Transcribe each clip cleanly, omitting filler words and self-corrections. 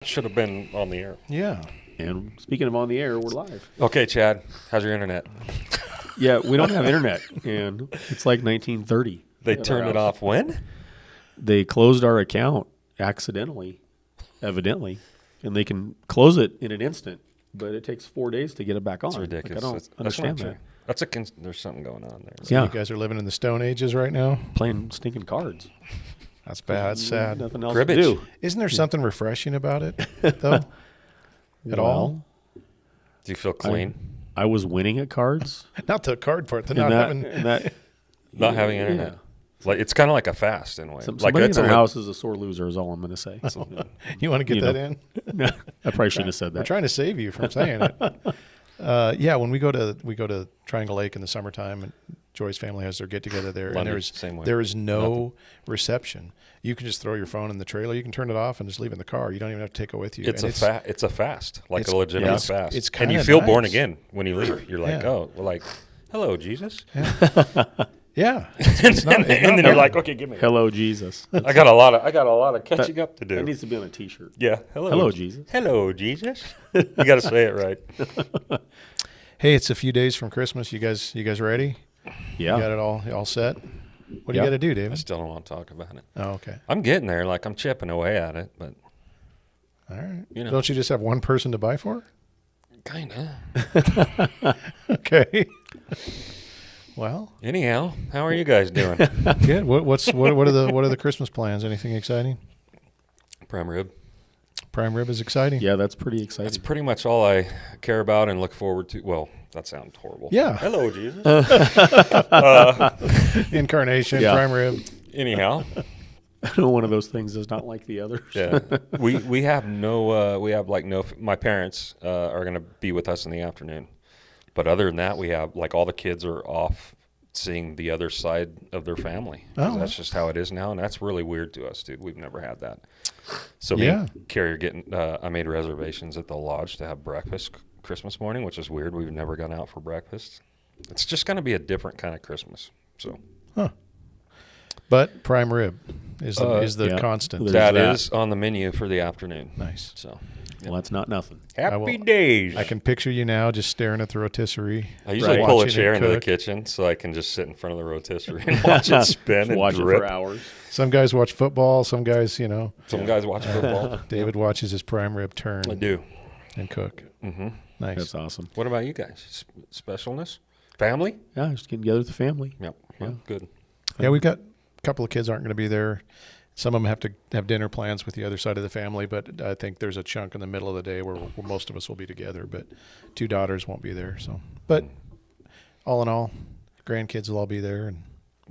Should have been on the air. Yeah. And speaking of on the air, we're live. Okay, Chad, how's your internet? Yeah, we don't have internet, and it's like 1930. They turned it off when? They closed our account accidentally, evidently, and they can close it in an instant, but it takes 4 days to get it back on. It's ridiculous. Like, I don't understand that. There's something going on there. Yeah. You guys are living in the Stone Ages right now? Playing stinking cards. That's bad. That's sad. Nothing else Cribbage. to do. Isn't there something refreshing about it, though? At all? Do you feel clean? I was winning at cards. Not the card part. The and not that, having. and that, Not having internet. Like it's kind of like a fast in a way. Somebody in our house is a sore loser is all I'm going to say. So, You want to get that in? I probably shouldn't have said We're that. trying to save you from saying it. Yeah, when we go to Triangle Lake in the summertime, and Joy's family has their get together there, Lundy, and same way. there is no reception. You can just throw your phone in the trailer. You can turn it off and just leave it in the car. You don't even have to take it with you. It's And it's a fast, like it's- a legitimate it's- fast. it's and you kinda feel born nice. again when you leave. You're like, Yeah. oh, well, like, hello, Jesus. Yeah, and then you're like, okay, give me. Hello, Jesus. I got a lot of catching up to do. That needs to be on a T-shirt. Yeah. Hello. Hello, Jesus. Hello, Jesus. You got to say it right. Hey, it's a few days from Christmas. You guys ready? Yeah. You got it all set? What do Yeah. you got to do, I David? still don't want to talk about it. Oh, okay. I'm getting there. Like I'm chipping away at it, but All right. You know. Don't you just have one person to buy for? kind of. Okay. Well, Anyhow, how are you guys doing? good. What are the Christmas plans? Anything exciting? Prime rib. Prime rib is exciting. Yeah, that's pretty exciting. That's pretty much all I care about and look forward to. Well, that sounds horrible. Yeah. Hello, Jesus. Incarnation, Yeah. prime rib. Anyhow, One of those things is not like the others. yeah, we have no my parents are going to be with us in the afternoon, but other than that, we have like all the kids are off seeing the other side of their family. 'Cause Oh. that's just how it is now, and that's really weird to us, dude. We've never had that. So Yeah. me and Carrie are getting. I made reservations at the lodge to have breakfast Christmas morning, which is weird. We've never gone out for breakfast. It's just going to be a different kind of Christmas. So But prime rib is the yeah. constant. There's that that. is on the menu for the afternoon. Nice. So Well, that's not nothing. happy days. I can picture you now just staring at the rotisserie. I usually Right. pull a Watching it chair into the cook. kitchen so I can just sit in front of the rotisserie and watch it spin and Watch it drip. for hours. Some guys watch football. Some guys, Some guys watch football. David watches his prime rib turn I do. and cook. Mm-hmm. Nice. That's awesome. What about you guys? Specialness? Family? Yeah, just getting together with the family. Yep. Well, good. Yeah, we've got a couple of kids aren't going to be there. Some of them have to have dinner plans with the other side of the family, but I think there's a chunk in the middle of the day where most of us will be together, but two daughters won't be there. So, but all in all, grandkids will all be there and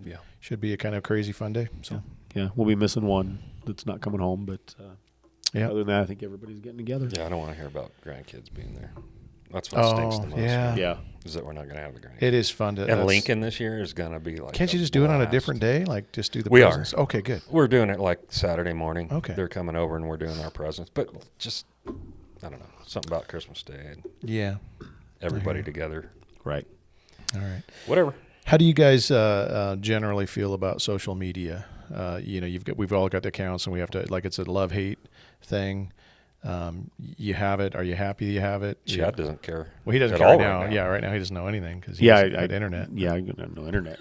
Yeah. should be a kind of crazy fun day. So, Yeah, we'll be missing one that's not coming home, but yeah. other than that, I think everybody's getting together. Yeah, I don't want to hear about grandkids being there. That's what stinks the most. yeah. right? Yeah. Is that we're not going to have the grandkids. It is fun to. And that's- Lincoln this year is going to be like. Can't a you just do it on a blast. different day? Like just do the We are. presents? Okay, good. We're doing it like Saturday morning. Okay. They're coming over and we're doing our presents. But just, I don't know, something about Christmas Day and Yeah. everybody together. Right. All right. Whatever. How do you guys generally feel about social media? We've all got accounts, and we have to it's a love-hate thing. You have it. Are you happy you have it? Chad doesn't care. Well, he doesn't at care all now. right now. Yeah, right now he doesn't know anything because he Yeah, doesn't have internet. Yeah, I got no internet.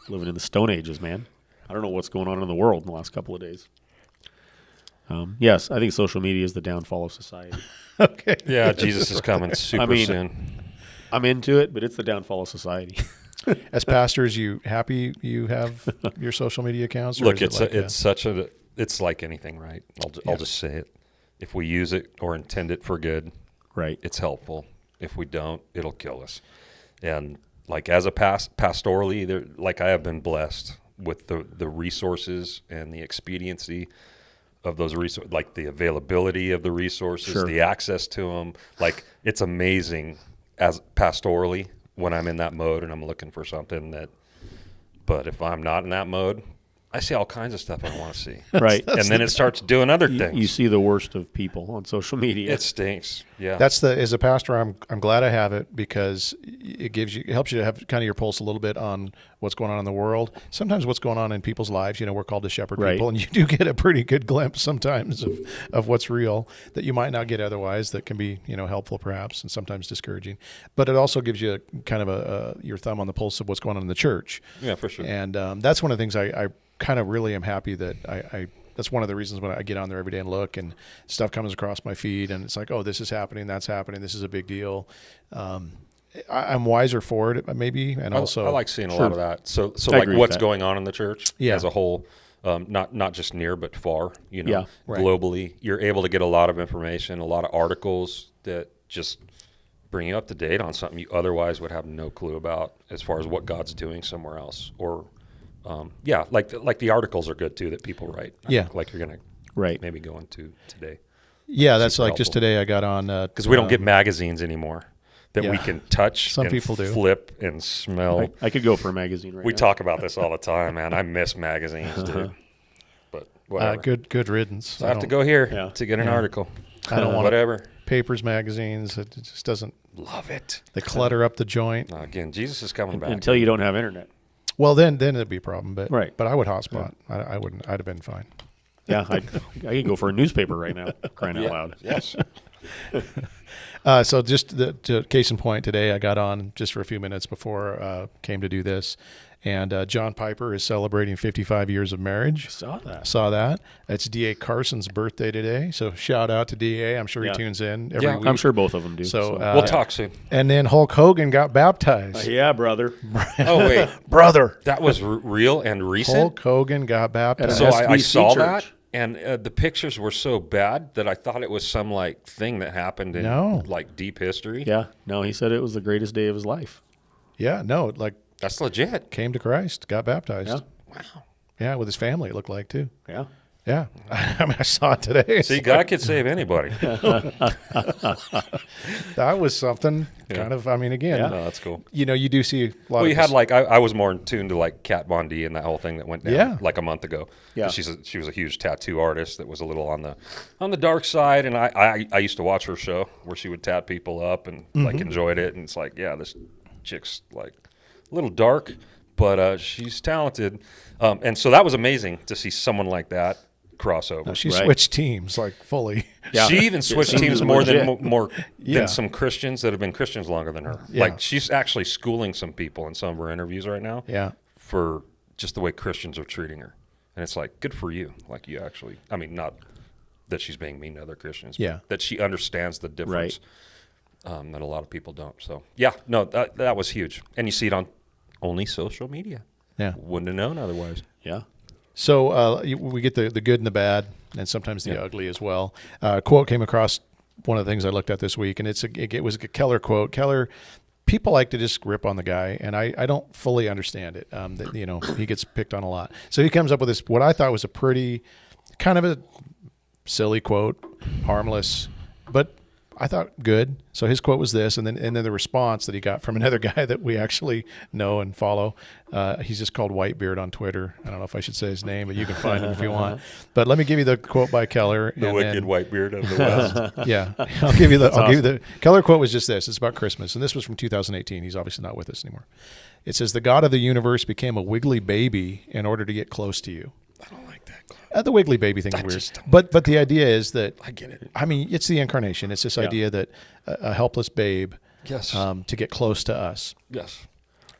Living in the Stone Ages, man. I don't know what's going on in the world in the last couple of days. Yes, I think social media is the downfall of society. Okay. Yeah, Jesus is coming super soon. I'm into it, but it's the downfall of society. As pastors, you happy you have your social media accounts? Or Look, is it's like anything, right? I'll just say it. If we use it or intend it for good, Right. it's helpful. If we don't, it'll kill us. And like as a pastorally, like I have been blessed with the resources and the expediency of those resources, like the availability of the resources, Sure. the access to them. Like it's amazing as pastorally when I'm in that mode and I'm looking for something but if I'm not in that mode, I see all kinds of stuff I don't want to see. Right. And then it starts doing other things. You see the worst of people on social media. It stinks. Yeah. As a pastor, I'm glad I have it, because it helps you to have kind of your pulse a little bit on what's going on in the world. Sometimes what's going on in people's lives, we're called to shepherd Right. people, and you do get a pretty good glimpse sometimes of what's real that you might not get otherwise, that can be, helpful perhaps, and sometimes discouraging. But it also gives you kind of your thumb on the pulse of what's going on in the church. Yeah, for sure. And that's one of the things I kind of really am happy that I that's one of the reasons when I get on there every day and look, and stuff comes across my feed, and it's like, oh, this is happening, that's happening, this is a big deal. I'm wiser for it, maybe, and also I like seeing a Sure. lot of that. So I like agree with what's that. going on in the church Yeah. as a whole, not just near but far. Yeah. Right. Globally, you're able to get a lot of information, a lot of articles that just bring you up to date on something you otherwise would have no clue about, as far as what God's doing somewhere else. Or like the articles are good too that people write. Like you're gonna Right. maybe go into today, yeah, that's Super like just helpful. today I got on because we don't get magazines anymore that we yeah. can touch, Some and people do. flip and smell. I could go for a magazine right We now. talk about this all the time, man. I miss magazines, dude. But whatever. good riddance. So I have to go here Yeah. to get an Yeah. article. I don't want whatever. papers, magazines. It just doesn't. Love it. They clutter up the joint. Again, Jesus is coming back. Until you don't have internet. Well, then it'd be a problem. But Right. But I would hotspot. I wouldn't. I'd have been fine. Yeah, I could go for a newspaper right now, crying out loud. Yes. So just to case in point, today I got on just for a few minutes before came to do this, and John Piper is celebrating 55 years of marriage. Saw that. Saw that. It's D.A. Carson's birthday today, so shout out to D.A. I'm sure Yeah. he tunes in every Yeah, week. I'm sure both of them do. So, We'll talk soon. And then Hulk Hogan got baptized. Yeah, brother. Oh, wait. Brother, That was real and recent? Hulk Hogan got baptized. So I SBC saw church. that, and the pictures were so bad that I thought it was some like thing that happened in No. like deep history. Yeah. No, he said it was the greatest day of his life. Yeah, no, like That's legit. came to Christ, got baptized. Yeah. Wow. Yeah, with his family, it looked like too. Yeah. Yeah, I mean, I saw it today. It's See, like, God could save anybody. that was something kind of. I mean, again, No, that's cool. you do see a lot. Well, of you had this- like I was more in tune to like Kat Von D and that whole thing that went down Yeah. like a month ago. Yeah. She was a huge tattoo artist that was a little on the dark side, and I used to watch her show where she would tat people up and like enjoyed it, and it's like, yeah, this chick's like a little dark, but she's talented, and so that was amazing to see someone like that crossover. she Right. switched teams like fully. Yeah. She even switched seems teams more than legit. Yeah. than some Christians that have been Christians longer than her. Yeah. Like she's actually schooling some people in some of her interviews right now. Yeah, For just the way Christians are treating her, and it's like, good for you. Like you actually, I mean, not that she's being mean to other Christians, but Yeah. that she understands the difference that a lot of people don't. So yeah, no, that was huge, and you see it on only social media. yeah. Wouldn't have known otherwise. Yeah. So we get the good and the bad, and sometimes the ugly as well. Quote came across one of the things I looked at this week, and it was a Keller quote. Keller, people like to just rip on the guy, and I don't fully understand it. That he gets picked on a lot. So he comes up with this what I thought was a pretty kind of a silly quote, harmless, but I thought good. So his quote was this, and then the response that he got from another guy that we actually know and follow. He's just called Whitebeard on Twitter. I don't know if I should say his name, but you can find him if you want. But let me give you the quote by Keller. The and wicked then- white beard of the West. Yeah, I'll give you the Keller quote was just this. It's about Christmas, and this was from 2018. He's obviously not with us anymore. It says, "The God of the universe became a wiggly baby in order to get close to you." I don't like that. The wiggly baby thing's I weird, just don't- but the idea is that I get it. I mean, it's the incarnation. It's this idea that a helpless babe, Yes. to get close to us. Yes.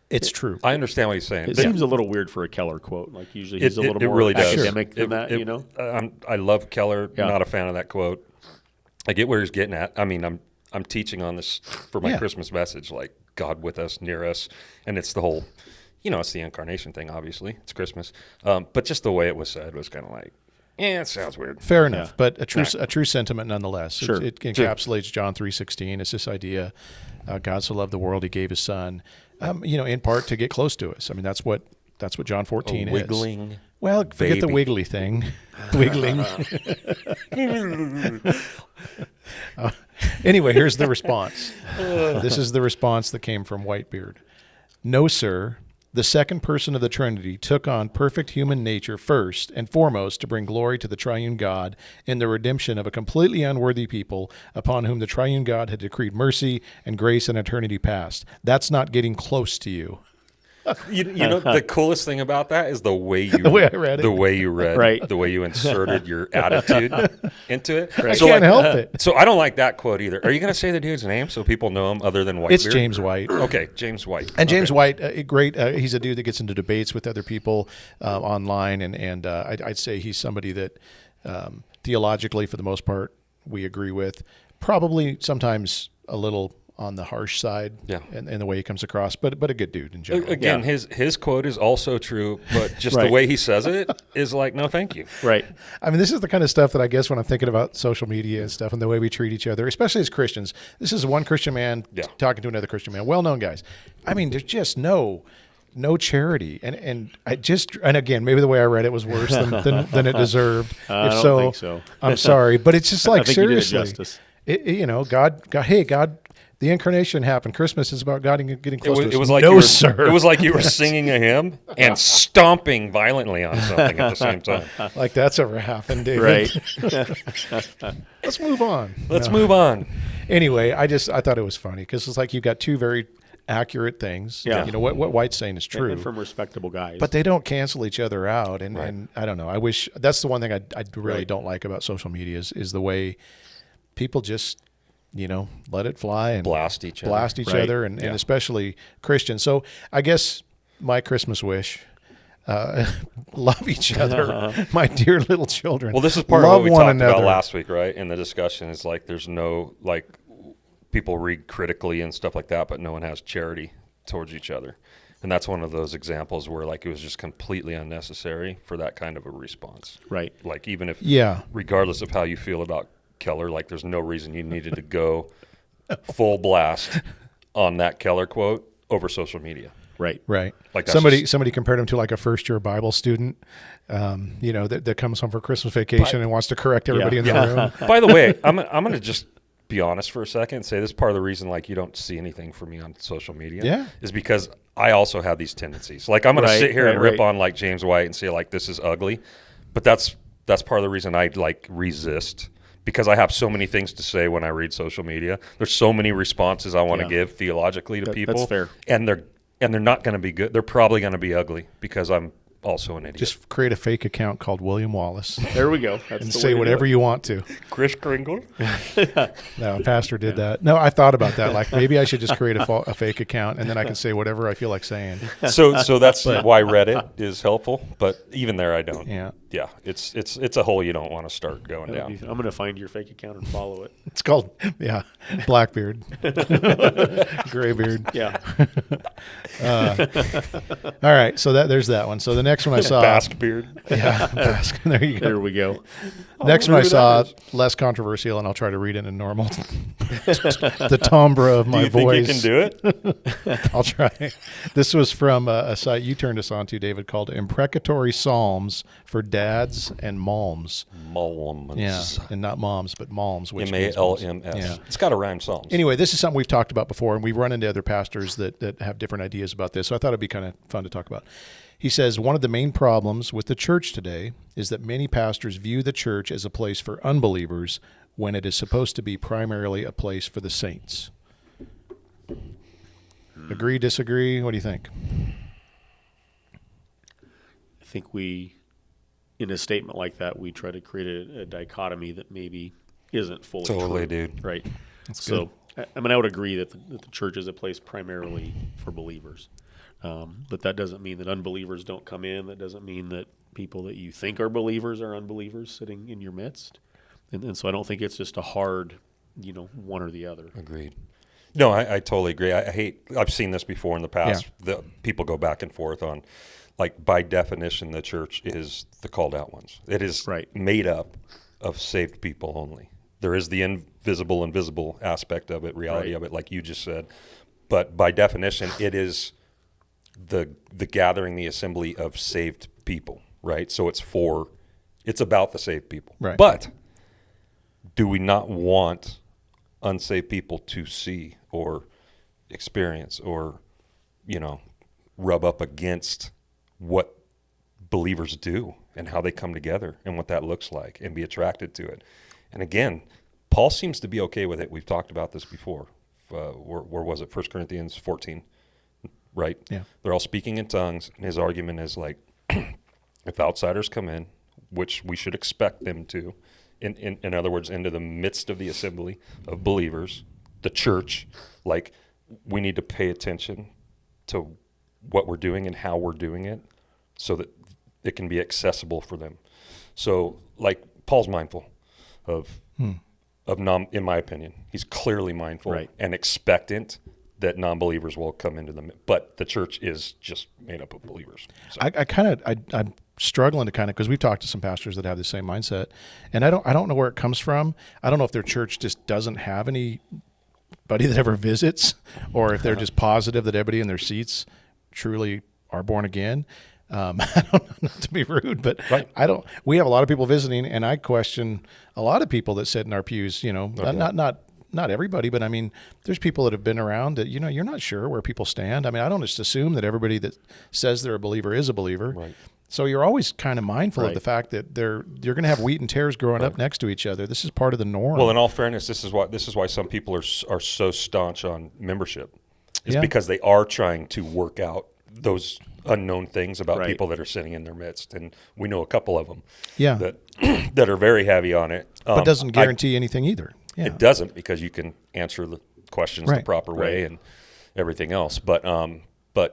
It's true. I understand what he's saying. It seems a little weird for a Keller quote. Like usually he's a little it more really does. academic than that, It- you know? I love Keller. Yeah. Not a fan of that quote. I get where he's getting at. I mean, I'm teaching on this for my Yeah. Christmas message, like God with us, near us, and it's the whole, it's the incarnation thing. Obviously, it's Christmas, but just the way it was said was kind of like, it sounds weird. Fair enough, Yeah. but a true sentiment nonetheless. Sure. It encapsulates John 3:16. It's this idea, God so loved the world, He gave His Son, in part to get close to us. I mean, that's what John 14 is. Wiggling. Well, forget the baby. wiggly thing. Wiggling. Anyway, here's the response. This is the response that came from Whitebeard. "No, sir, The second person of the Trinity took on perfect human nature first and foremost to bring glory to the triune God in the redemption of a completely unworthy people upon whom the triune God had decreed mercy and grace in eternity past. That's not getting close to you. You know, the coolest thing about that is the way you The way I read it. the way you read, Right. the way you inserted your attitude into it. I can't help it. So I don't like that quote either. Are you going to say the dude's name so people know him other than Whitebeard? It's James White. Okay, James White. And James Okay. White, great. He's a dude that gets into debates with other people online, and I'd say he's somebody that theologically, for the most part, we agree with. Probably sometimes a little on the harsh side, Yeah. in the way he comes across, but a good dude in general. Again, Yeah. his quote is also true, but just Right. the way he says it is like, no, thank you. Right. I mean, this is the kind of stuff that I guess when I'm thinking about social media and stuff and the way we treat each other, especially as Christians. This is one Christian man Yeah. talking to another Christian man, well-known guys. I mean, there's just no charity, and again, maybe the way I read it was worse than it deserved. I don't think so. I'm sorry, but it's just like I think you did it seriously, justice. God, hey, God. The incarnation happened. Christmas is about God getting close to us. It was like no, you were, sir. It was like you were singing a hymn and stomping violently on something at the same time. like that's ever happened, David. Right. Let's move on. Let's move on. Anyway, I thought it was funny because it's like you've got two very accurate things. Yeah. You know what White's saying is true, And from respectable guys. but they don't cancel each other out. And, Right. and I don't know. I wish that's the one thing I really Right. don't like about social media is the way people just let it fly and Blast each other. Right. other, and Yeah. especially Christians. So I guess my Christmas wish. Love each other, my dear little children. Well, this is part of Love what we one talked another. about last week, right? In the discussion is like there's no, like, people read critically and stuff like that, but no one has charity towards each other. And that's one of those examples where like it was just completely unnecessary for that kind of a response. Right. Like even if, Yeah. regardless of how you feel about Keller, like there's no reason you needed to go full blast on that Keller quote over social media. Right. Right. Like that's somebody just- somebody compared him to like a first year Bible student, that comes home for Christmas vacation and wants to correct everybody in the room. By the way, I'm going to just be honest for a second and say this is part of the reason like you don't see anything from me on social media. Yeah. Is because I also have these tendencies. Like I'm going to Right, sit here and right, rip right. on like James White and say like this is ugly, but that's part of the reason I like resist. Because I have so many things to say when I read social media. There's so many responses I want to Yeah. give theologically to people. That's fair. And they're not going to be good. They're probably going to be ugly because I'm also an idiot. Just create a fake account called William Wallace There we go. That's and the way say to do whatever it. you want to. Chris Kringle. No, a pastor did that. No, I thought about that. Like maybe I should just create a fake account and then I can say whatever I feel like saying. So that's why Reddit is helpful. But even there, I don't. Yeah. Yeah, it's a hole you don't want to start going That'd down. be- I'm going to find your fake account and follow it. It's called Blackbeard, Graybeard. Yeah. All right, so there's that one. So the next one I saw, Basque beard. yeah, Basque. There you go. There we go. Next I one I wonder who saw, that less controversial, and I'll try to read it in normal. The timbre of my Do you think voice. you can do it? I'll try. This was from a site you turned us on to, David, called Imprecatory Psalms for Dads and Moms. Malms. Yeah, and not moms, but moms. Which means moms. M-A-L-M-S. Yeah. It's got a rhyme song. Anyway, this is something we've talked about before, and we've run into other pastors that have different ideas about this. So I thought it'd be kind of fun to talk about. He says, one of the main problems with the church today is that many pastors view the church as a place for unbelievers when it is supposed to be primarily a place for the saints. Agree, disagree? What do you think? I think in a statement like that, we try to create a dichotomy that maybe isn't fully Totally, true. dude. Right. That's So, I mean, I would agree that the church is a place primarily for believers. But that doesn't mean that unbelievers don't come in. That doesn't mean that people that you think are believers are unbelievers sitting in your midst. And so I don't think it's just a hard, one or the other. Agreed. No, I totally agree. I've seen this before in the past. The people go back and forth on, like, by definition, the church is the called out ones. It is Right. made up of saved people only. There is the invisible aspect of it, reality Right. of it, like you just said. But by definition, it is the gathering, the assembly of saved people, right? So it's about the saved people. Right. But do we not want unsaved people to see or experience or, rub up against what believers do and how they come together and what that looks like and be attracted to it. And again, Paul seems to be okay with it. We've talked about this before. Where was it? 1 Corinthians 14, right? Yeah. They're all speaking in tongues, and his argument is like, if outsiders come in, which we should expect them to, in other words, into the midst of the assembly of believers, the church, like, we need to pay attention to what we're doing and how we're doing it so that it can be accessible for them. So, like, Paul's mindful of in my opinion, he's clearly mindful and expectant that non-believers will come into them, but the church is just made up of believers. So. I'm struggling to because we've talked to some pastors that have the same mindset, and I don't know where it comes from. I don't know if their church just doesn't have anybody that ever visits, or if they're just positive that everybody in their seats truly are born again. I don't know, not to be rude, but we have a lot of people visiting, and I question a lot of people that sit in our pews, not everybody, but I mean, there's people that have been around that, you're not sure where people stand. I mean, I don't just assume that everybody that says they're a believer is a believer. Right. So you're always kind of mindful of the fact that you're going to have wheat and tares growing up next to each other. This is part of the norm. Well, in all fairness, this is why some people are so staunch on membership. It's because they are trying to work out those unknown things about people that are sitting in their midst, and we know a couple of them that are very heavy on it. But doesn't guarantee anything either. Yeah. It doesn't, because you can answer the questions the proper way and everything else. But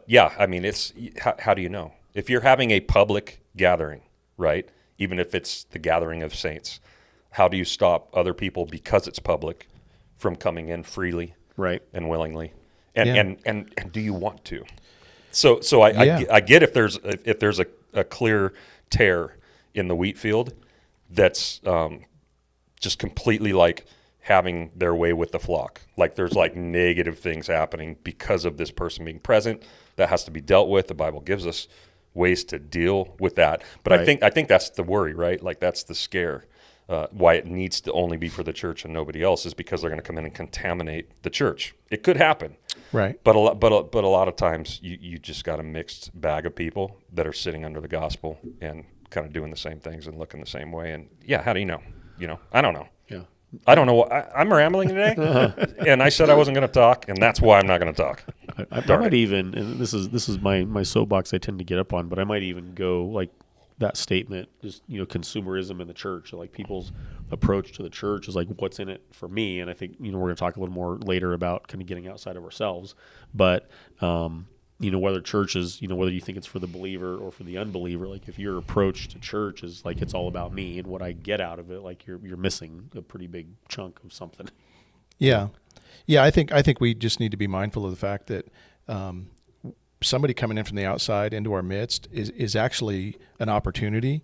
yeah, I mean, it's how do you know? If you're having a public gathering, right, even if it's the gathering of saints, how do you stop other people, because it's public, from coming in freely and willingly? And do you want to? So I get if there's a clear tear in the wheat field that's just completely like having their way with the flock. Like there's like negative things happening because of this person being present. That has to be dealt with. The Bible gives us ways to deal with that. But I think that's the worry, right? Like that's the scare. Why it needs to only be for the church and nobody else is because they're going to come in and contaminate the church. It could happen. Right. But a lot of times you just got a mixed bag of people that are sitting under the gospel and kind of doing the same things and looking the same way. And how do you know? I don't know. Yeah. I don't know. I'm rambling today, and I said I wasn't going to talk, and that's why I'm not going to talk. I might even, and this is my soapbox I tend to get up on, but I might even go like that statement, just consumerism in the church, like people's approach to the church is like, what's in it for me? And I think we're going to talk a little more later about kind of getting outside of ourselves, but whether church is whether you think it's for the believer or for the unbeliever, like if your approach to church is like it's all about me and what I get out of it, like you're missing a pretty big chunk of something. Yeah. I think we just need to be mindful of the fact that somebody coming in from the outside into our midst is actually an opportunity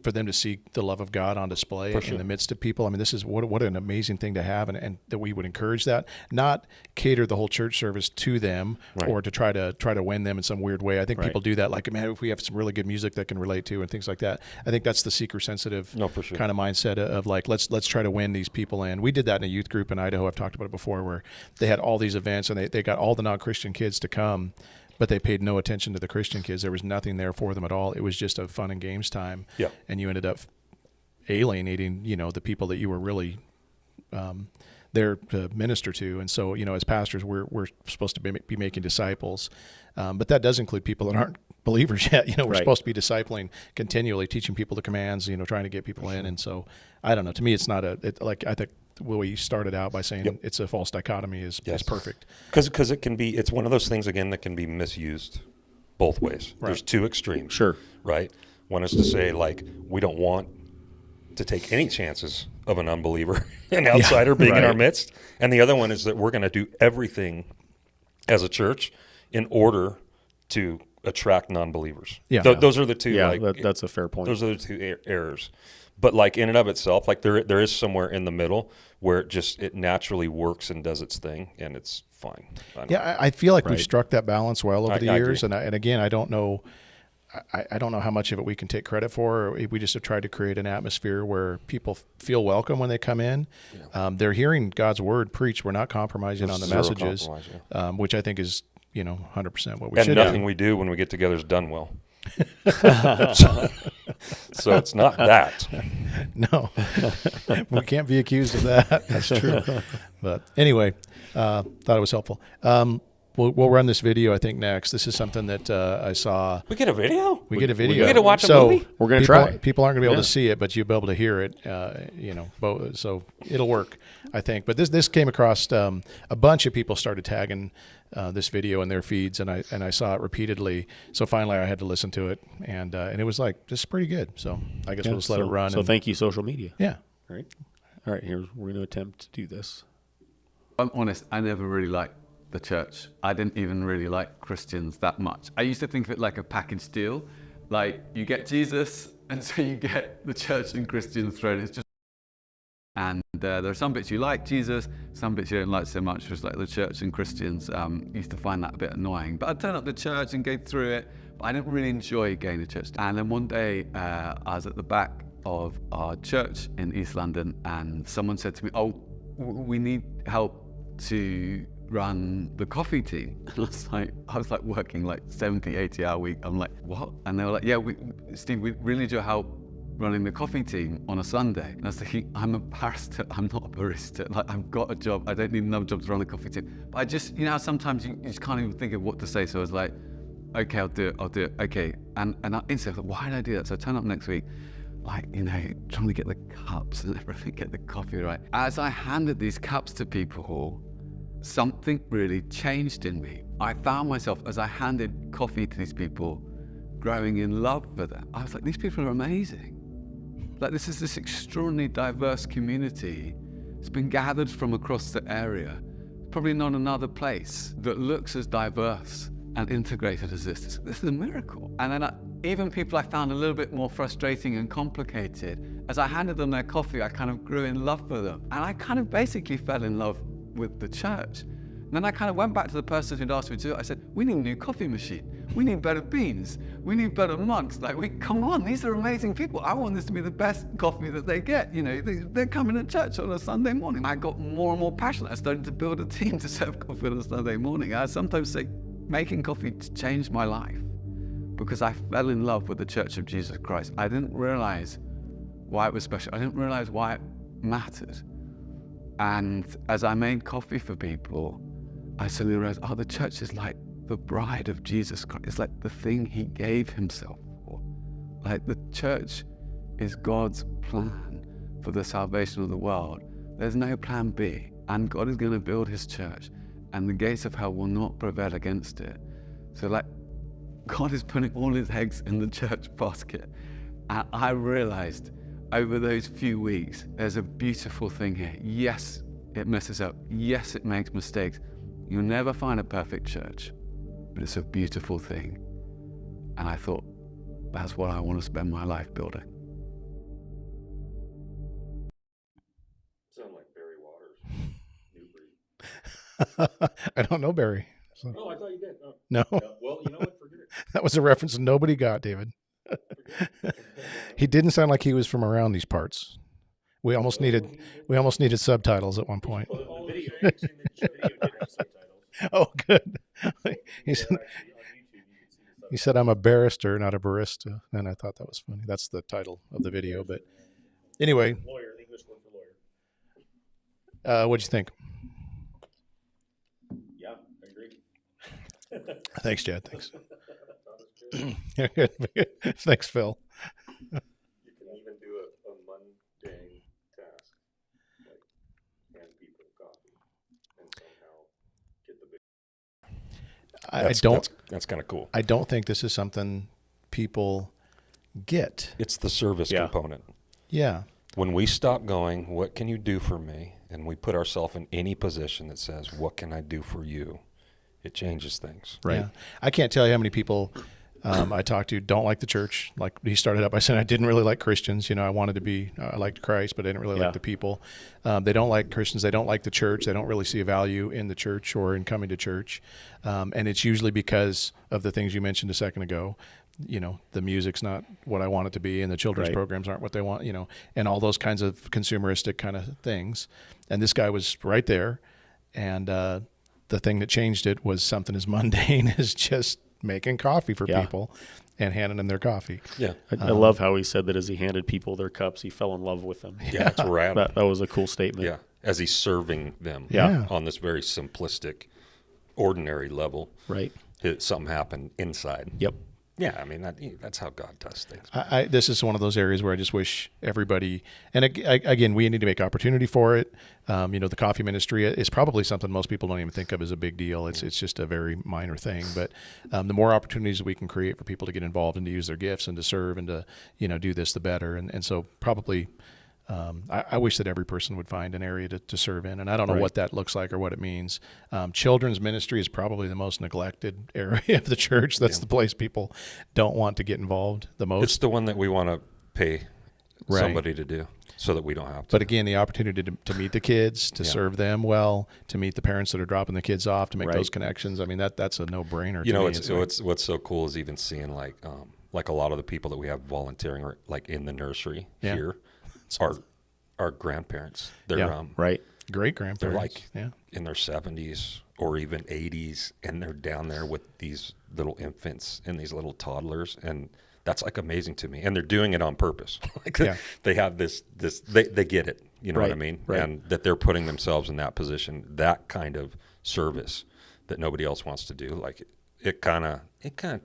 for them to see the love of God on display in the midst of people. I mean, this is what an amazing thing to have, and that we would encourage that, not cater the whole church service to them or to try to win them in some weird way. I think people do that, like, man, if we have some really good music that can relate to and things like that. I think that's the seeker-sensitive kind of mindset of like, let's try to win these people in. We did that in a youth group in Idaho. I've talked about it before, where they had all these events and they got all the non-Christian kids to come, but they paid no attention to the Christian kids. There was nothing there for them at all. It was just a fun and games time. Yeah. And you ended up alienating, the people that you were really there to minister to. And so, as pastors, we're supposed to be making disciples. But that does include people that aren't believers yet. We're supposed to be discipling continually, teaching people the commands, trying to get people in. And so, I don't know. To me, it's not I think we started out by saying it's a false dichotomy is perfect. Because it's one of those things, again, that can be misused both ways. Right. There's two extremes. Sure. Right? One is to say, like, we don't want to take any chances of an unbeliever, an outsider being in our midst. And the other one is that we're going to do everything as a church in order to attract non-believers. Yeah. Those are the two. Yeah, that's a fair point. Those are the two errors. But like in and of itself, like there is somewhere in the middle where it naturally works and does its thing, and it's fine. I feel like we've struck that balance well over the years, and again, I don't know. I don't know how much of it we can take credit for. Or we just have tried to create an atmosphere where people feel welcome when they come in. Yeah. They're hearing God's word preached. We're not compromising on the messages, which I think is 100% what we And should nothing do. we do when we get together is done well. So it's not that. No, we can't be accused of that. That's true. But anyway, thought it was helpful. We'll run this video, I think, next. This is something that I saw. We get a video? We get a video. We get to watch a so movie? We're gonna people, try. People aren't going to be able Yeah. to see it, but you'll be able to hear it. So it'll work, I think. But this came across a bunch of people started tagging this video in their feeds, and I saw it repeatedly. So finally, I had to listen to it, and it was like, this is pretty good. So I guess we'll just let it run. So thank you, social media. Yeah. All right. We're going to attempt to do this. I'm honest, I never really liked the church. I didn't even really like Christians that much. I used to think of it like a package deal. Like, you get Jesus, and so you get the church and Christians thrown. It's just, and there are some bits you like Jesus, some bits you don't like so much, just like the church and Christians. Used to find that a bit annoying. But I'd turn up to church and go through it, but I didn't really enjoy going to church. And then one day, I was at the back of our church in East London, and someone said to me, "Oh, we need help to run the coffee team." And I was like working like 70, 80-hour week. I'm like, what? And they were like, yeah, Steve, we really need your help running the coffee team on a Sunday. And I was thinking, I'm a barrister, I'm not a barista. Like, I've got a job, I don't need another job to run the coffee team. But I just, sometimes you just can't even think of what to say. So I was like, okay, I'll do it, okay. And I instantly thought, why did I do that? So I turn up next week, like, trying to get the cups and everything, get the coffee right. As I handed these cups to people, something really changed in me. I found myself, as I handed coffee to these people, growing in love for them. I was like, these people are amazing. Like, this is this extraordinarily diverse community. It's been gathered from across the area. Probably not another place that looks as diverse and integrated as this. This is a miracle. And then even people I found a little bit more frustrating and complicated, as I handed them their coffee, I kind of grew in love for them. And I kind of basically fell in love with the church. And then I kind of went back to the person who'd asked me to do it. I said, we need a new coffee machine. We need better beans. We need better mugs. Like, come on, these are amazing people. I want this to be the best coffee that they get. They're coming to church on a Sunday morning. I got more and more passionate. I started to build a team to serve coffee on a Sunday morning. I sometimes say, making coffee changed my life because I fell in love with the Church of Jesus Christ. I didn't realize why it was special. I didn't realize why it mattered. And as I made coffee for people, I suddenly realized, the church is like the bride of Jesus Christ. It's like the thing he gave himself for. Like, the church is God's plan for the salvation of the world. There's no plan B. And God is going to build his church, and the gates of hell will not prevail against it. So, like, God is putting all his eggs in the church basket. And I realized over those few weeks, there's a beautiful thing here. Yes, it messes up. Yes, it makes mistakes. You'll never find a perfect church, but it's a beautiful thing. And I thought, that's what I want to spend my life building. Sound like Barry Waters. New breed. I don't know Barry. So. Oh, I thought you did. Oh. No, Well, you know what? Forget it. that was a reference nobody got, David. He didn't sound like he was from around these parts. We almost needed subtitles at one point. The video did have subtitles. Oh, good. He said, I'm a barrister, not a barista. And I thought that was funny. That's the title of the video. But anyway, Lawyer, English word for lawyer. what'd you think? Yeah, I agree. Thanks, Chad. Thanks. Yeah, good. Thanks, Phil. You can even do a mundane task, like hand people coffee, and somehow get the big. That's kind of cool. I don't think this is something people get. It's the service component. Yeah. When we stop going, what can you do for me? And we put ourselves in any position that says, what can I do for you? It changes things. Right. Yeah. I can't tell you how many people I talked to don't like the church. Like, he started up by saying, I didn't really like Christians. I wanted to be, I liked Christ, but I didn't really like the people. They don't like Christians. They don't like the church. They don't really see a value in the church or in coming to church. And it's usually because of the things you mentioned a second ago. The music's not what I want it to be, and the children's programs aren't what they want, and all those kinds of consumeristic kind of things. And this guy was right there. And the thing that changed it was something as mundane as just making coffee for Yeah. people and handing them their coffee. Yeah. I love how he said that as he handed people their cups, he fell in love with them. Yeah, it's rad. That was a cool statement. Yeah, as he's serving them Yeah. on this very simplistic, ordinary level. Right. Something happened inside. Yep. Yeah, I mean, that's how God does things. This is one of those areas where I just wish everybody, and again, we need to make opportunity for it. The coffee ministry is probably something most people don't even think of as a big deal. It's just a very minor thing. But the more opportunities we can create for people to get involved and to use their gifts and to serve and to do this, the better. And so probably. I wish that every person would find an area to serve in, and I don't know Right. what that looks like or what it means. Children's ministry is probably the most neglected area of the church. That's the place people don't want to get involved the most. It's the one that we want to pay Right. somebody to do so that we don't have to. But again, the opportunity to meet the kids, to Yeah. serve them well, to meet the parents that are dropping the kids off, to make Right. those connections. I mean, that's a no-brainer. You to know, me. what's so cool is even seeing like a lot of the people that we have volunteering or like in the nursery Yeah. here are grandparents. They're Yeah. Right. great they're grandparents. like yeah, in their 70s or even 80s, and they're down there with these little infants and these little toddlers, and that's like amazing to me. And they're doing it on purpose. Like Yeah. they have this they get it. You know what I Right, mean? right. And that they're putting themselves in that position, that kind of service that nobody else wants to do. Like it kind of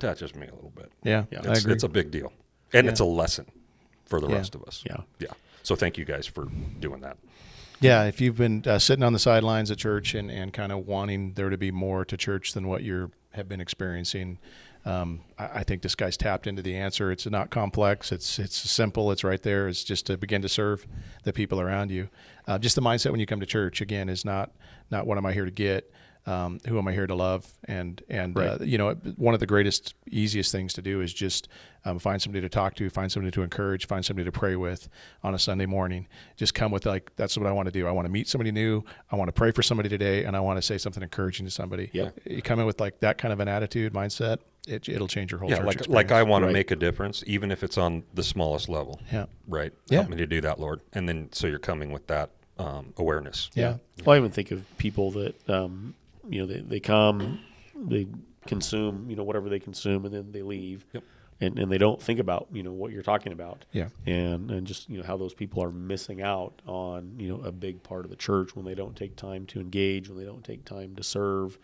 touches me a little bit. yeah, Yeah. I agree. It's a big deal, and Yeah. it's a lesson for the Yeah. rest of us. Yeah. Yeah. So thank you guys for doing that. Yeah, if you've been sitting on the sidelines at church and kind of wanting there to be more to church than what you have been experiencing, I think this guy's tapped into the answer. It's not complex. It's simple. It's right there. It's just to begin to serve the people around you. Just the mindset when you come to church, again, is not what am I here to get, who am I here to love? And Right. one of the greatest, easiest things to do is just find somebody to talk to, find somebody to encourage, find somebody to pray with on a Sunday morning. Just come with like, that's what I want to do. I want to meet somebody new. I want to pray for somebody today, and I want to say something encouraging to somebody. Yep. You come in with like that kind of an attitude, mindset, it'll change your whole Yeah, church like experience. I want to Right. make a difference, even if it's on the smallest level. Yeah. Right. Yeah. Help me to do that, Lord. And then so you're coming with that awareness. Yeah. Well, I even think of people that, they come, they consume, whatever they consume, and then they leave. Yep. And they don't think about, what you're talking about. Yeah. And just, how those people are missing out on, a big part of the church when they don't take time to engage, when they don't take time to serve,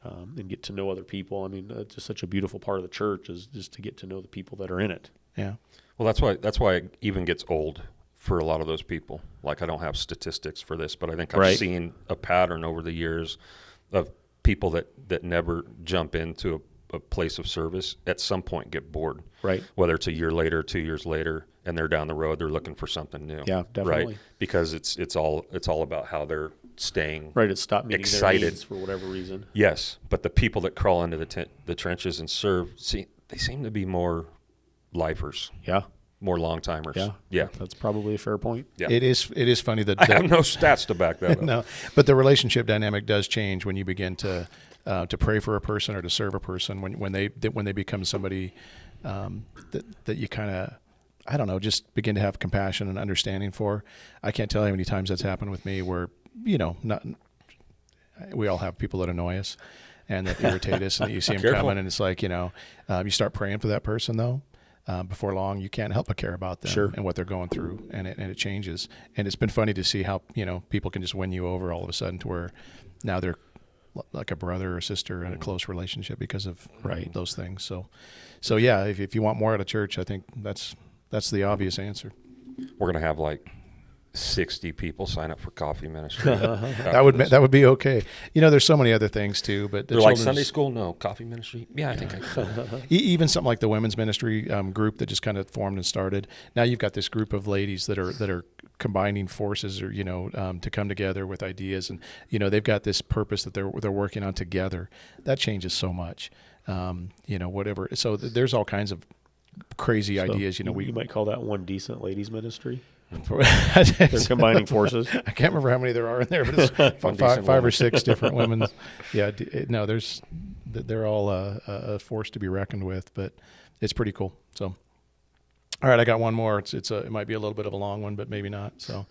and get to know other people. I mean, it's just such a beautiful part of the church is just to get to know the people that are in it. Yeah. Well, that's why it even gets old for a lot of those people. Like I don't have statistics for this, but I think I've Right. seen a pattern over the years of people that never jump into a place of service at some point get bored. Right. Whether it's a year later, 2 years later, and they're down the road, they're looking for something new. Yeah, definitely. Right. Because it's all about how they're staying. Right. It's stopped meeting Excited. their needs for whatever reason. Yes, but the people that crawl into the trenches and serve, they seem to be more lifers, Yeah. more long timers. Yeah. Yeah. That's probably a fair point. Yeah. It is funny that, I have no stats to back that up. no, but the relationship dynamic does change when you begin to pray for a person or to serve a person when they become somebody that you kind of, I don't know, just begin to have compassion and understanding for. I can't tell you how many times that's happened with me where we all have people that annoy us and that irritate us, and that you see them Careful. coming, and it's like you start praying for that person though. Before long, you can't help but care about them Sure. and what they're going through, and it changes. And it's been funny to see how people can just win you over all of a sudden to where now they're like a brother or sister in a close relationship because of Right. those things. So yeah, if you want more out of church, I think that's the obvious answer. We're gonna have like 60 people sign up for coffee ministry. That would be okay. There's so many other things too, but the They're like children's- Sunday school, no coffee ministry. Yeah, I think I could. Even something like the women's ministry group that just kind of formed and started. Now you've got this group of ladies that are combining forces, or to come together with ideas, and they've got this purpose that they're working on together. That changes so much. Whatever. So there's all kinds of crazy So ideas. you We might call that one decent ladies ministry. They're combining forces. I can't remember how many there are in there, but it's One five decent or woman. 6 different women. Yeah, no, they're all a force to be reckoned with, but it's pretty cool. So, all right, I got one more. It might be a little bit of a long one, but maybe not. So,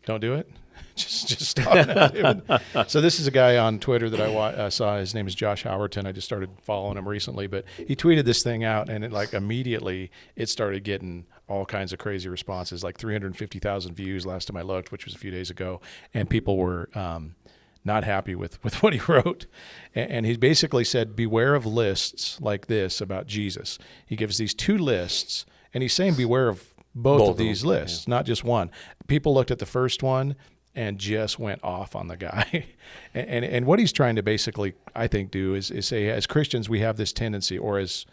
Don't do it. Just stop now, dude. So this is a guy on Twitter that I saw. His name is Josh Howerton. I just started following him recently, but he tweeted this thing out, and immediately it started getting all kinds of crazy responses, like 350,000 views last time I looked, which was a few days ago, and people were not happy with what he wrote. And he basically said, beware of lists like this about Jesus. He gives these 2 lists, and he's saying beware of both of these lists, not just one. People looked at the first one and just went off on the guy. and what he's trying to basically, I think, do is say, as Christians, we have this tendency, or as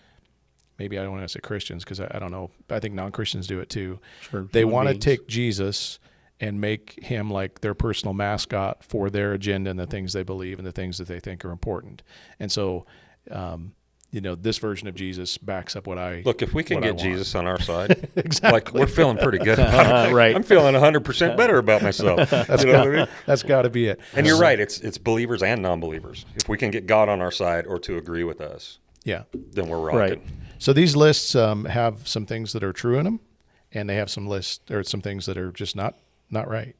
maybe I don't want to say Christians because I don't know. I think non-Christians do it too. Sure, they want to take Jesus and make him like their personal mascot for their agenda and the things they believe and the things that they think are important. And so, this version of Jesus backs up what I look. If we can get Jesus on our side, exactly, like we're feeling pretty good about it. Right. I'm feeling 100% better about myself. That's got to be it. And you're right. It's believers and non-believers. If we can get God on our side or to agree with us, yeah, then we're rocking. Right. So these lists have some things that are true in them, and they have some things that are just not right.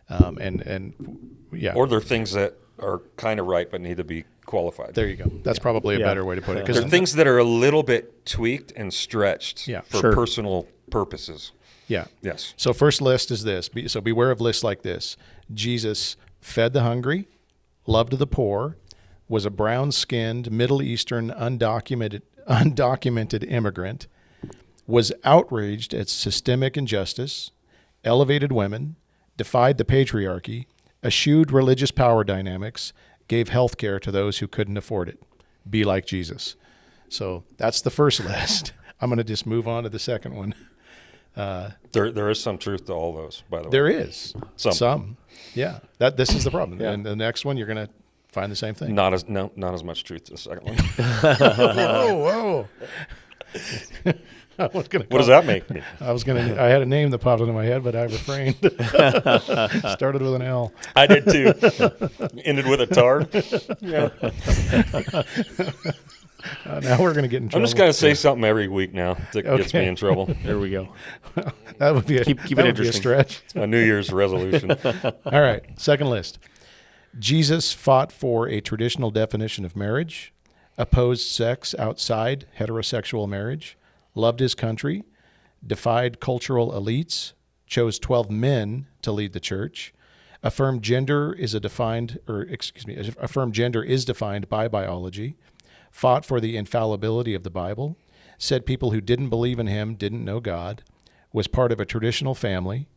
Or they're things that are kind of right but need to be qualified. There you go. That's probably a better way to put it. They're things that are a little bit tweaked and stretched for personal purposes. Yeah. Yes. So first list is this. So beware of lists like this. Jesus fed the hungry, loved the poor, was a brown-skinned, Middle Eastern, undocumented immigrant, was outraged at systemic injustice, elevated women, defied the patriarchy, eschewed religious power dynamics, gave health care to those who couldn't afford it. Be like Jesus. So that's the first list. I'm going to just move on to the second one. There is some truth to all those, by the way. There is. Some. Yeah. This is the problem. Yeah. And the next one, you're going to find the same thing. Not as much truth to the second one. Whoa. What does that make me? I had a name that popped into my head, but I refrained. Started with an L. I did too. Ended with a tar. Yeah. Now we're going to get in trouble. I'm just going to say something every week now that gets me in trouble. There we go. That would be keep it interesting. Be a stretch. It's my New Year's resolution. All right. Second list. Jesus fought for a traditional definition of marriage, opposed sex outside heterosexual marriage, loved his country, defied cultural elites, chose 12 men to lead the church, affirmed gender is defined by biology, fought for the infallibility of the Bible, said people who didn't believe in him didn't know God, was part of a traditional family,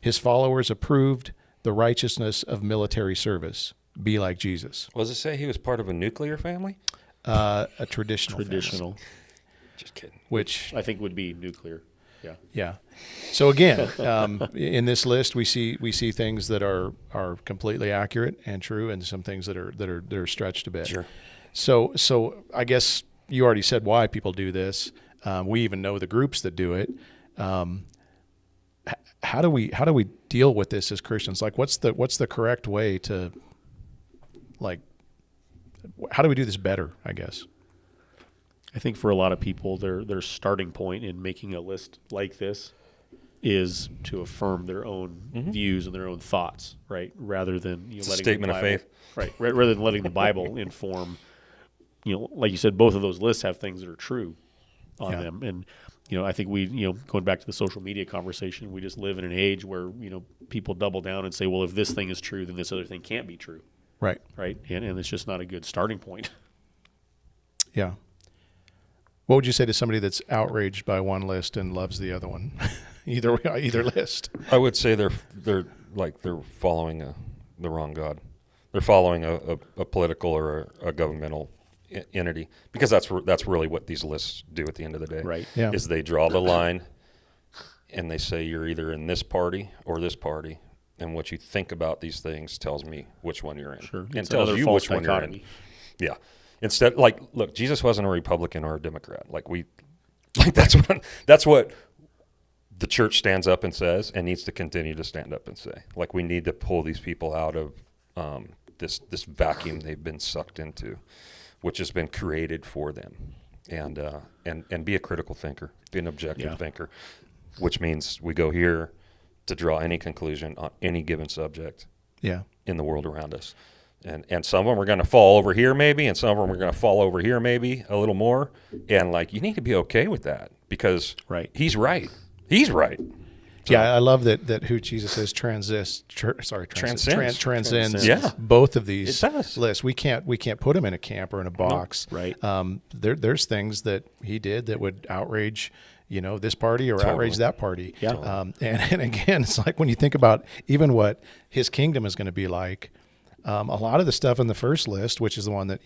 his followers approved the righteousness of military service. Be like Jesus. Does it say he was part of a nuclear family? A traditional. Traditional. Family. Just kidding. Which I think would be nuclear. Yeah. Yeah. So again, in this list, we see things that are completely accurate and true, and some things that are stretched a bit. Sure. So I guess you already said why people do this. We even know the groups that do it. How do we deal with this as Christians? Like, what's the correct way to, like, how do we do this better, I guess? I think for a lot of people, their starting point in making a list like this is to affirm their own views and their own thoughts, right? Rather than letting statement the Bible, of faith, right? Rather than letting the Bible inform, like you said, both of those lists have things that are true on them, and I think we, going back to the social media conversation, we just live in an age where people double down and say, well, if this thing is true, then this other thing can't be true, right? And it's just not a good starting point. Yeah. What would you say to somebody that's outraged by one list and loves the other one? either list. I would say they're following the wrong God. They're following a political or a governmental entity, because that's really what these lists do at the end of the day. Right. Yeah. Is they draw the line and they say you're either in this party or this party, and what you think about these things tells me which one you're in. Sure. And It's tells another you false which one you're in. dichotomy. Yeah. Instead, look, Jesus wasn't a Republican or a Democrat. That's what the church stands up and says, and needs to continue to stand up and say. Like, we need to pull these people out of this vacuum they've been sucked into, which has been created for them, and be a critical thinker, be an objective thinker, which means we go here to draw any conclusion on any given subject Yeah. in the world around us. And some of them are going to fall over here maybe, and some of them are going to fall over here maybe a little more. And like, you need to be okay with that because Right. he's right. He's right. So, Yeah, I love that who Jesus is transcends Yeah. both of these It does. lists. We can't put him in a camp or in a box. right. There's things that he did that would outrage, this party or Totally. outrage that party. Yeah. And again, it's like when you think about even what his kingdom is going to be like, a lot of the stuff in the first list, which is the one that,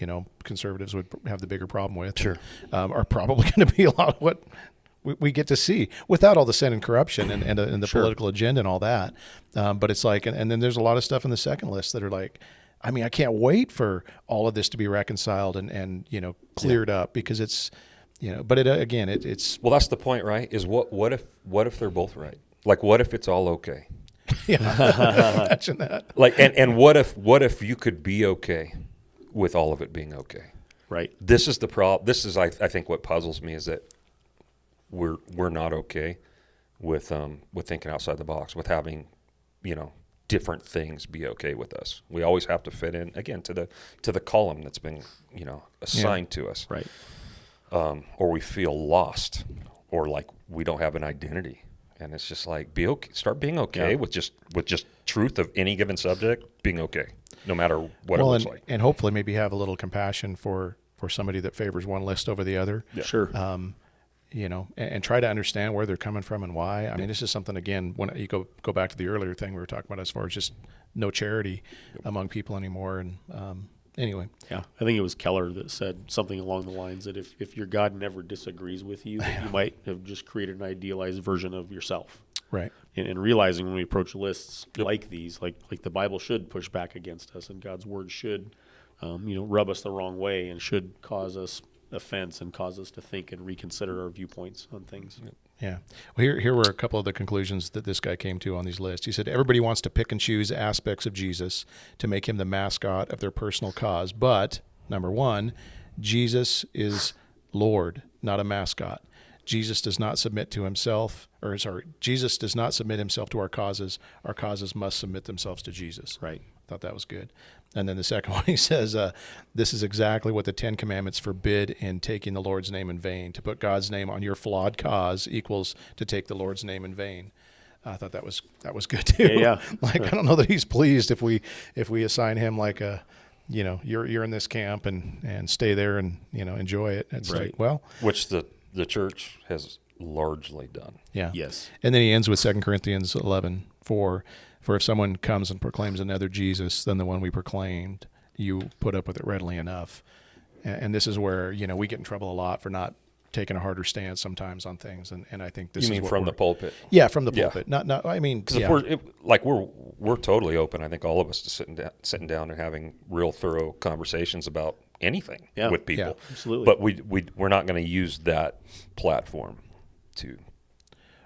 conservatives would have the bigger problem with, Sure. are probably going to be a lot of what we get to see without all the sin and corruption and the Sure. political agenda and all that. But it's like, and then there's a lot of stuff in the second list that are like, I mean, I can't wait for all of this to be reconciled and cleared up because it's, but it's Well, that's the point, right? Is what if they're both right? Like, what if it's all okay? yeah, imagine that. Like, and what if you could be okay with all of it being okay? Right. This is the problem. This is, I think, what puzzles me is that we're not okay with thinking outside the box, with having, different things be okay with us. We always have to fit in again to the column that's been, assigned to us. Right. Or we feel lost, or like we don't have an identity. And it's just like start being okay Yeah. with just truth of any given subject, being okay, no matter what it looks like. And hopefully maybe have a little compassion for somebody that favors one list over the other. Yeah. Sure. And try to understand where they're coming from and why. I mean, this is something, again, when you go back to the earlier thing we were talking about as far as just no charity among people anymore. And anyway, Yeah, I think it was Keller that said something along the lines that if your God never disagrees with you, that you might have just created an idealized version of yourself. right. And realizing when we approach lists like these, like the Bible should push back against us, and God's word should, rub us the wrong way, and should cause us offense and cause us to think and reconsider our viewpoints on things. Yeah. Well, here were a couple of the conclusions that this guy came to on these lists. He said, everybody wants to pick and choose aspects of Jesus to make him the mascot of their personal cause. But, number one, Jesus is Lord, not a mascot. Jesus does not submit to himself, Jesus does not submit himself to our causes. Our causes must submit themselves to Jesus. Right. Thought that was good. And then the second one, he says, this is exactly what the Ten Commandments forbid in taking the Lord's name in vain. To put God's name on your flawed cause equals to take the Lord's name in vain. I thought that was good too. Yeah. Like, I don't know that he's pleased if we assign him like a, you're in this camp and stay there and enjoy it. It's Right. like, well, Which the church has largely done. yeah. Yes. And then he ends with 2 Corinthians 11:4. For if someone comes and proclaims another Jesus than the one we proclaimed, you put up with it readily enough. And this is where, we get in trouble a lot for not taking a harder stance sometimes on things. And I think this You is mean what from we're- the pulpit? Yeah, from the Yeah. pulpit. Not I mean, Because yeah. we're totally open. I think all of us to sitting down and having real thorough conversations about anything Yeah. with people. Yeah, absolutely. But we're not going to use that platform to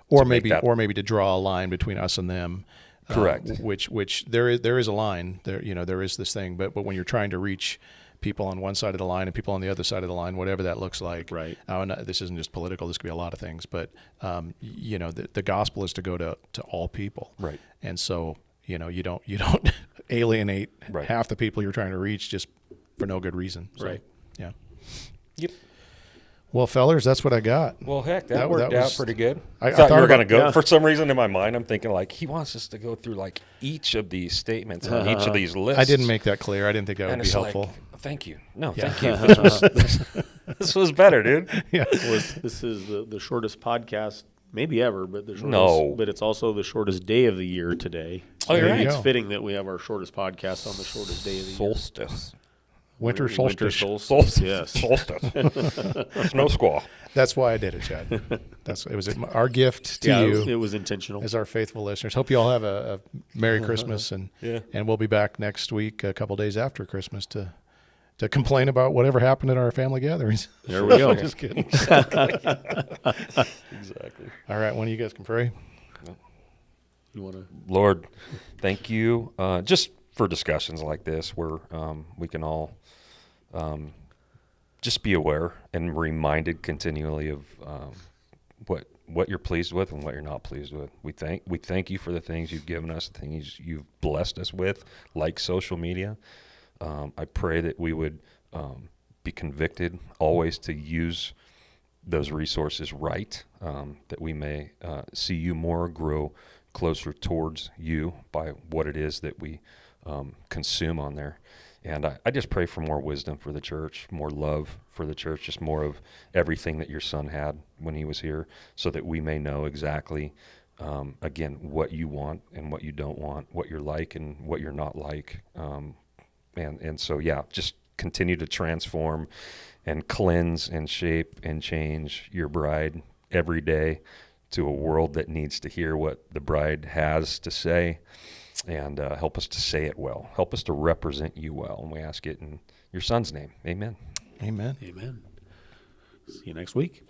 or make maybe that- to draw a line between us and them. Correct. Which there is a line there. There is this thing, but when you're trying to reach people on one side of the line and people on the other side of the line, whatever that looks like. Right. This isn't just political. This could be a lot of things, but the gospel is to go to all people. Right. And so you don't alienate Right. half the people you're trying to reach just for no good reason. So, Right. Yeah. Yep. Well, fellers, that's what I got. Well, heck, that That worked was- out pretty good. I thought thought you were going to about- go. yeah. For some reason in my mind, I'm thinking like he wants us to go through like each of these statements on each of these lists. I didn't make that clear. I didn't think that would and be it's helpful. like, thank you. No, Yeah. thank you. This was better, dude. Yeah. This is the shortest podcast maybe ever, but the shortest, No. but it's also the shortest day of the year today. Oh, you're So right. It's go. fitting that we have our shortest podcast on the shortest day of the year. Solstice. Winter solstice. Solstice. Yes. Solstice. Snow squall. That's why I did it, Chad. It was our gift to Yeah, you it was intentional. as our faithful listeners. Hope you all have a Merry Christmas, and Yeah. and we'll be back next week, a couple days after Christmas, to complain about whatever happened at our family gatherings. There we go. Just kidding. Exactly. All right, one of you guys can pray. You want to? Lord, thank you just for discussions like this where we can all just be aware and reminded continually of what you're pleased with and what you're not pleased with. We thank you for the things you've given us, the things you've blessed us with, like social media. I pray that we would be convicted always to use those resources right, that we may see you more, grow closer towards you by what it is that we consume on there. And I just pray for more wisdom for the church, more love for the church, just more of everything that your son had when he was here, so that we may know exactly, again, what you want and what you don't want, what you're like and what you're not like. And so, yeah, just continue to transform and cleanse and shape and change your bride every day to a world that needs to hear what the bride has to say, and help us to say it well. Help us to represent you well. And we ask it in your son's name. Amen. Amen. Amen. See you next week.